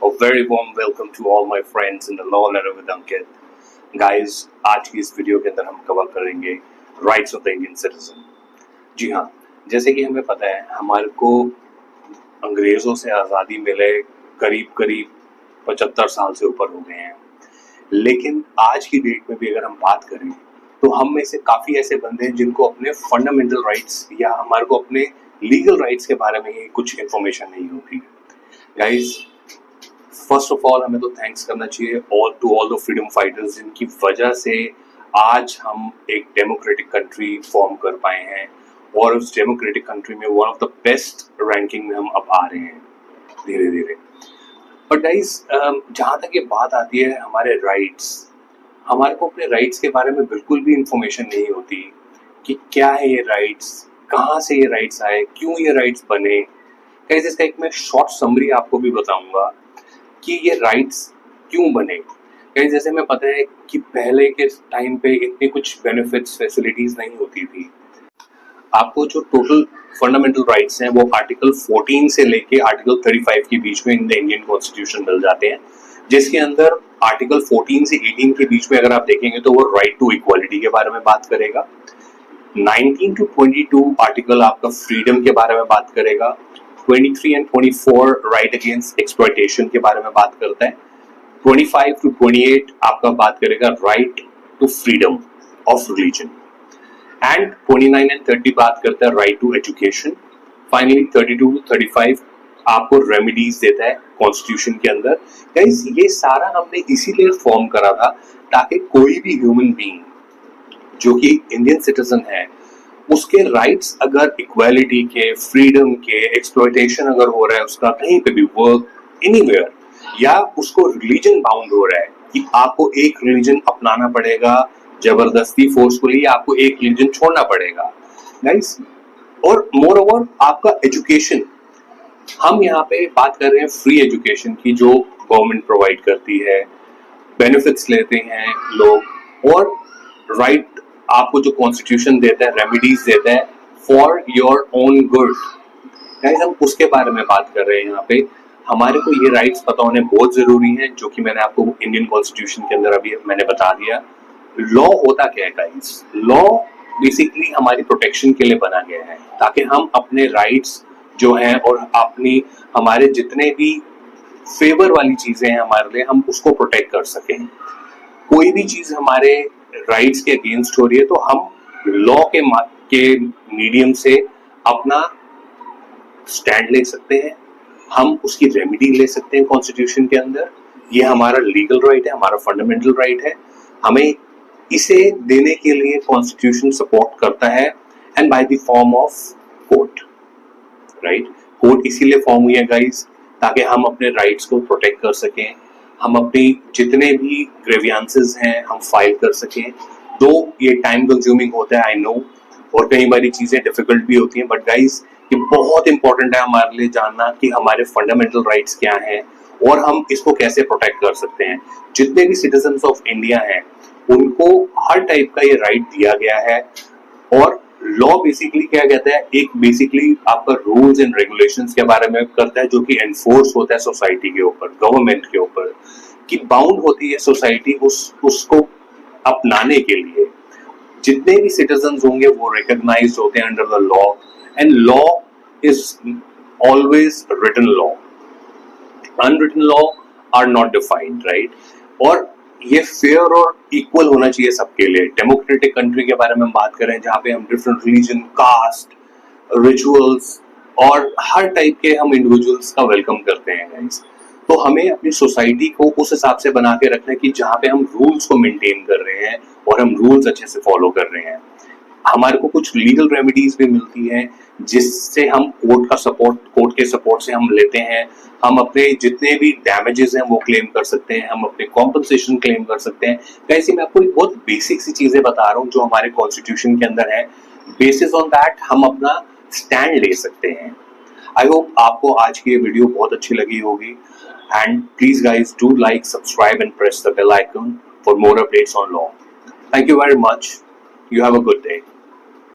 A very warm welcome to all my friends in the Law Letter with Ankit. Guys, आज की इस video के अंदर हम कवर करेंगे rights of the Indian citizen. जी हाँ, जैसे कि हमें पता है हमारे को अंग्रेजों से आज़ादी मिले करीब करीब 75 साल से ऊपर हो गए हैं, लेकिन आज की डेट में भी अगर हम बात करें तो हम में से काफ़ी ऐसे बंदे हैं जिनको अपने फंडामेंटल राइट्स या हमारे को अपने लीगल राइट्स के बारे में ही कुछ इन्फॉर्मेशन नहीं होती। गाइज, फर्स्ट ऑफ ऑल हमें तो थैंक्स करना चाहिए to all the freedom fighters जिनकी वजह से आज हम एक डेमोक्रेटिक कंट्री फॉर्म कर पाए हैं और उस डेमोक्रेटिक कंट्री में one of the best ranking में हम अब आ रहे हैं धीरे धीरे। बट गाइस, जहाँ तक ये बात आती है हमारे राइट्स, हमारे को अपने राइट्स के बारे में बिल्कुल भी इंफॉर्मेशन नहीं होती कि क्या है ये राइट्स, कहाँ से ये राइट्स आए, क्यों ये राइट्स बने। गाइस, इसका एक मैं शॉर्ट समरी आपको भी बताऊंगा कि ये राइट्स क्यों बने। गाइस, जैसे मैं पता है कि पहले के टाइम पे इतनी कुछ बेनिफिट्स फैसिलिटीज नहीं होती थी। आपको जो टोटल फंडामेंटल राइट्स हैं वो आर्टिकल 14 से लेके आर्टिकल 35 के बीच में इन द इंडियन कॉन्स्टिट्यूशन मिल जाते हैं, जिसके अंदर आर्टिकल 14 से 18 के बीच में अगर आप देखेंगे तो वो राइट टू इक्वालिटी के बारे में बात करेगा। 19 टू 22 आर्टिकल आपका फ्रीडम के बारे में बात करेगा। 23 एंड 24 राइट अगेंस्ट एक्सप्लॉयटेशन के बारे में बात करता है। 25 टू 28 आपका बात करेगा right to freedom of religion and 29 and 30 बात करता है right to education. Finally 32 to 35 आपको रेमेडीज देता है कॉन्स्टिट्यूशन के अंदर। गाइस, ये सारा हमने इसीलिए फॉर्म करा था ताकि कोई भी ह्यूमन बीइंग जो कि इंडियन सिटीजन है उसके राइट्स अगर इक्वालिटी के, फ्रीडम के, एक्सप्लॉयटेशन अगर हो रहा है उसका कहीं पे भी वर्क एनीवेयर, या उसको रिलीजन बाउंड हो रहा है कि आपको एक रिलीजन अपनाना पड़ेगा जबरदस्ती फोर्सफुली, आपको एक रिलीजन छोड़ना पड़ेगा गाइस। और मोर ओवर आपका एजुकेशन, हम यहाँ पे बात कर रहे हैं फ्री एजुकेशन की जो गवर्नमेंट प्रोवाइड करती है, बेनिफिट्स लेते हैं लोग, और राइट आपको जो कॉन्स्टिट्यूशन देता है, रेमेडीज देता है for your own good. Guys, हम उसके बारे में बात कर रहे हैं यहाँ पे। हमारे को ये राइट्स पता होने बहुत जरूरी हैं, जो कि मैंने आपको इंडियन कॉन्स्टिट्यूशन के अंदर अभी मैंने बता दिया। लॉ होता क्या है गाइस? लॉ बेसिकली हमारी प्रोटेक्शन के लिए बना गया है ताकि हम अपने राइट्स जो हैं और अपनी हमारे जितने भी फेवर वाली चीजें हैं हमारे लिए, हम उसको प्रोटेक्ट कर सकें। कोई भी चीज हमारे राइट्स के अगेंस्ट हो रही है तो हम लॉ के मीडियम से अपना स्टैंड ले सकते हैं, हम उसकी रेमेडी ले सकते हैं कॉन्स्टिट्यूशन के अंदर। ये हमारा लीगल राइट है, हमारा फंडामेंटल राइट है, हमें इसे देने के लिए कॉन्स्टिट्यूशन सपोर्ट करता है and by the form of court. Right, court इसीलिए फॉर्म हुई है गाइस ताकि हम अपने राइट्स को प्रोटेक्ट कर सकें, हम अपनी जितने भी ग्रेवियांसेस हैं हम फाइल कर सकें। तो ये टाइम कंज्यूमिंग होता है, आई नो, और कई बारी चीजें डिफिकल्ट भी होती हैं, बट गाइस ये बहुत इंपॉर्टेंट है हमारे लिए जानना कि हमारे फंडामेंटल राइट्स क्या हैं और हम इसको कैसे प्रोटेक्ट कर सकते हैं। जितने भी सिटीजन्स ऑफ इंडिया हैं उनको हर टाइप का ये राइट दिया गया है। और लॉ बेसिकली क्या कहता है, एक बेसिकली आपका रूल्स एंड रेगुलेशंस के बारे में करता है जो कि एनफोर्स होता है सोसाइटी के ऊपर, गवर्नमेंट के ऊपर, कि बाउंड होती है सोसाइटी उसको अपनाने के लिए। जितने भी सिटीजन्स होंगे वो रिकॉग्नाइज्ड होते हैं under the law and law is always written law, unwritten law are not defined, right. और ये फेयर और इक्वल होना चाहिए सबके लिए। डेमोक्रेटिक कंट्री के बारे में हम बात करें जहाँ पे हम डिफरेंट रिलीजन, कास्ट, रिचुअल्स और हर टाइप के हम इंडिविजुअल्स का वेलकम करते हैं गाइस। तो हमें अपनी सोसाइटी को उस हिसाब से बना के रखना है कि जहाँ पे हम रूल्स को मेंटेन कर रहे हैं और हम रूल्स अच्छे से फॉलो कर रहे हैं। हमारे को कुछ लीगल रेमेडीज भी मिलती हैं जिससे हम कोर्ट के सपोर्ट से हम लेते हैं। हम अपने जितने भी डैमेजेस हैं वो क्लेम कर सकते हैं, हम अपने कॉम्पनसेशन क्लेम कर सकते हैं। वैसे मैं आपको बहुत बेसिक सी चीजें बता रहा हूँ जो हमारे कॉन्स्टिट्यूशन के अंदर है। बेसिस ऑन दैट हम अपना स्टैंड ले सकते हैं। आई होप आपको आज की ये वीडियो बहुत अच्छी लगी होगी, and please guys do like, subscribe and press the bell icon for more updates on law. Thank you very much. You have a good day.